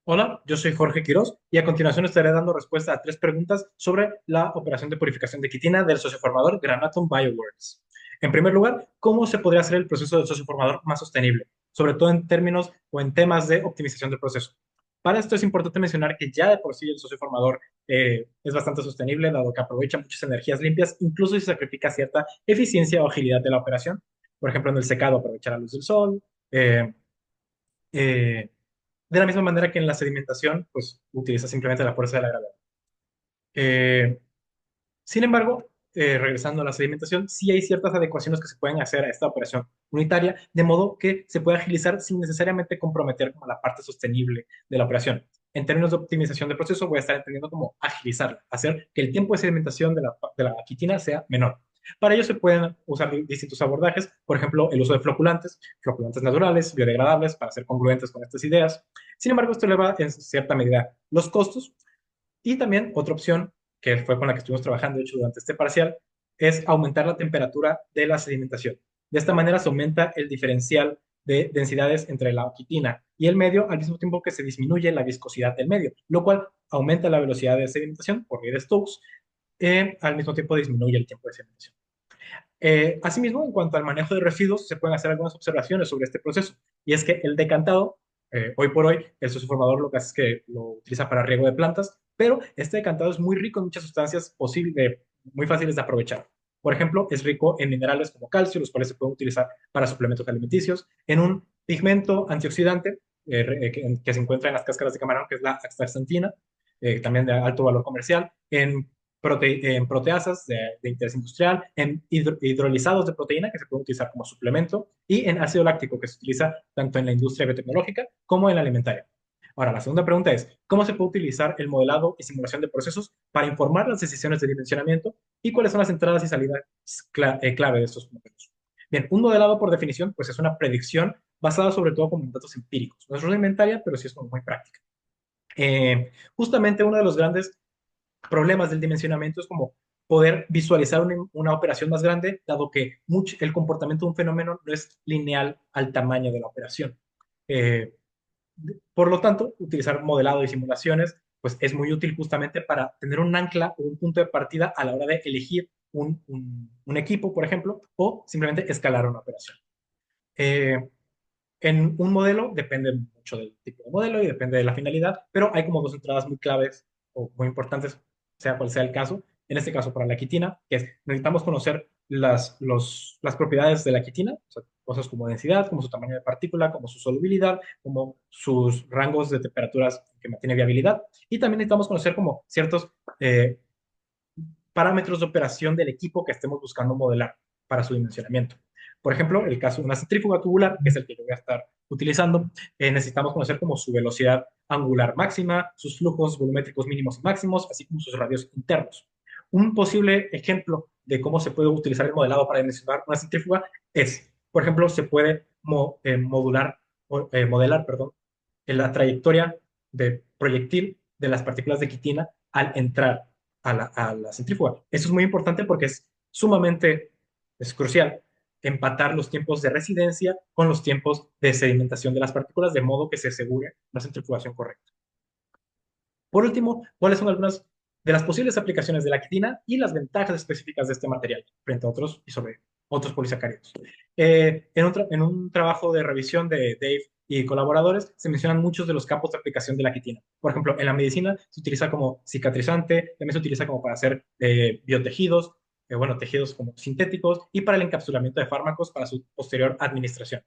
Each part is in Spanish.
Hola, yo soy Jorge Quirós y a continuación estaré dando respuesta a tres preguntas sobre la operación de purificación de quitina del socioformador Granatum Bioworks. En primer lugar, ¿cómo se podría hacer el proceso del socioformador más sostenible? Sobre todo en términos o en temas de optimización del proceso. Para esto es importante mencionar que ya de por sí el socioformador es bastante sostenible, dado que aprovecha muchas energías limpias, incluso si sacrifica cierta eficiencia o agilidad de la operación. Por ejemplo, en el secado, aprovechar la luz del sol. eh, eh, de la misma manera que en la sedimentación, pues utiliza simplemente la fuerza de la gravedad. Eh, Sin embargo, regresando a la sedimentación, sí hay ciertas adecuaciones que se pueden hacer a esta operación unitaria, de modo que se puede agilizar sin necesariamente comprometer como la parte sostenible de la operación. En términos de optimización del proceso, voy a estar entendiendo como agilizarla, hacer que el tiempo de sedimentación de la quitina sea menor. Para ello se pueden usar distintos abordajes, por ejemplo, el uso de floculantes, floculantes naturales, biodegradables, para ser congruentes con estas ideas. Sin embargo, esto eleva en cierta medida los costos y también otra opción, que fue con la que estuvimos trabajando, de hecho, durante este parcial, es aumentar la temperatura de la sedimentación. De esta manera se aumenta el diferencial de densidades entre la quitina y el medio, al mismo tiempo que se disminuye la viscosidad del medio, lo cual aumenta la velocidad de sedimentación por ley de Stokes, al mismo tiempo disminuye el tiempo de sedimentación. Asimismo, en cuanto al manejo de residuos, se pueden hacer algunas observaciones sobre este proceso, y es que el decantado, hoy por hoy, el socioformador lo que hace es que lo utiliza para riego de plantas, pero este decantado es muy rico en muchas sustancias muy fáciles de aprovechar. Por ejemplo, es rico en minerales como calcio, los cuales se pueden utilizar para suplementos alimenticios, en un pigmento antioxidante que se encuentra en las cáscaras de camarón, que es la astaxantina, también de alto valor comercial, en proteasas de interés industrial, en hidrolizados de proteína que se pueden utilizar como suplemento y en ácido láctico que se utiliza tanto en la industria biotecnológica como en la alimentaria. Ahora, la segunda pregunta es, ¿cómo se puede utilizar el modelado y simulación de procesos para informar las decisiones de dimensionamiento y cuáles son las entradas y salidas clave de estos modelos? Bien, un modelado por definición pues es una predicción basada sobre todo con datos empíricos. No es rudimentaria, pero sí es como muy práctica. Justamente uno de los grandes problemas del dimensionamiento es como poder visualizar una operación más grande, dado que el comportamiento de un fenómeno no es lineal al tamaño de la operación. Eh, por lo tanto, utilizar modelado y simulaciones pues es muy útil justamente para tener un ancla o un punto de partida a la hora de elegir un equipo, por ejemplo, o simplemente escalar una operación. Eh, en un modelo depende mucho del tipo de modelo y depende de la finalidad, pero hay como dos entradas muy claves o muy importantes, sea cual sea el caso. En este caso, para la quitina, que es necesitamos conocer las propiedades de la quitina, o sea, cosas como densidad, como su tamaño de partícula, como su solubilidad, como sus rangos de temperaturas que mantiene viabilidad. Y también necesitamos conocer como ciertos eh, parámetros de operación del equipo que estemos buscando modelar para su dimensionamiento. Por ejemplo, el caso de una centrífuga tubular, que es el que yo voy a estar utilizando, necesitamos conocer como su velocidad angular máxima, sus flujos volumétricos mínimos y máximos, así como sus radios internos. Un posible ejemplo de cómo se puede utilizar el modelado para dimensionar una centrífuga es, por ejemplo, se puede modelar, perdón, en la trayectoria de proyectil de las partículas de quitina al entrar a la centrífuga. Eso es muy importante porque es crucial empatar los tiempos de residencia con los tiempos de sedimentación de las partículas, de modo que se asegure la centrifugación correcta. Por último, ¿cuáles son algunas de las posibles aplicaciones de la quitina y las ventajas específicas de este material frente a otros y sobre otros polisacáridos? En un trabajo de revisión de Dave y colaboradores se mencionan muchos de los campos de aplicación de la quitina. Por ejemplo, en la medicina se utiliza como cicatrizante, también se utiliza como para hacer biotejidos, bueno, tejidos como sintéticos y para el encapsulamiento de fármacos para su posterior administración.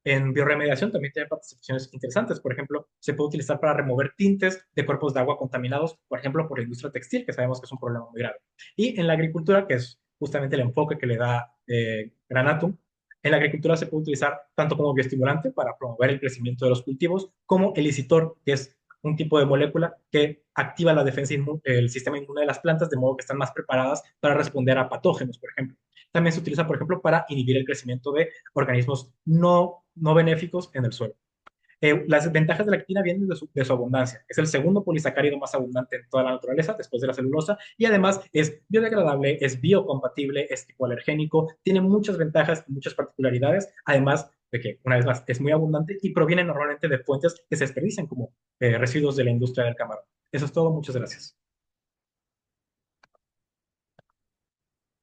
En bioremediación también tiene participaciones interesantes. Por ejemplo, se puede utilizar para remover tintes de cuerpos de agua contaminados, por ejemplo, por la industria textil, que sabemos que es un problema muy grave. Y en la agricultura, que es justamente el enfoque que le da Granatum, en la agricultura se puede utilizar tanto como bioestimulante para promover el crecimiento de los cultivos, como elicitor, que es un tipo de molécula que activa la defensa el sistema inmune de las plantas, de modo que están más preparadas para responder a patógenos, por ejemplo. También se utiliza, por ejemplo, para inhibir el crecimiento de organismos no benéficos en el suelo. Las ventajas de la quitina vienen de su abundancia. Es el segundo polisacárido más abundante en toda la naturaleza, después de la celulosa, y además es biodegradable, es biocompatible, es hipoalergénico, tiene muchas ventajas y muchas particularidades. Además, de que, una vez más, es muy abundante y proviene normalmente de fuentes que se desperdician como residuos de la industria del camarón. Eso es todo, muchas gracias.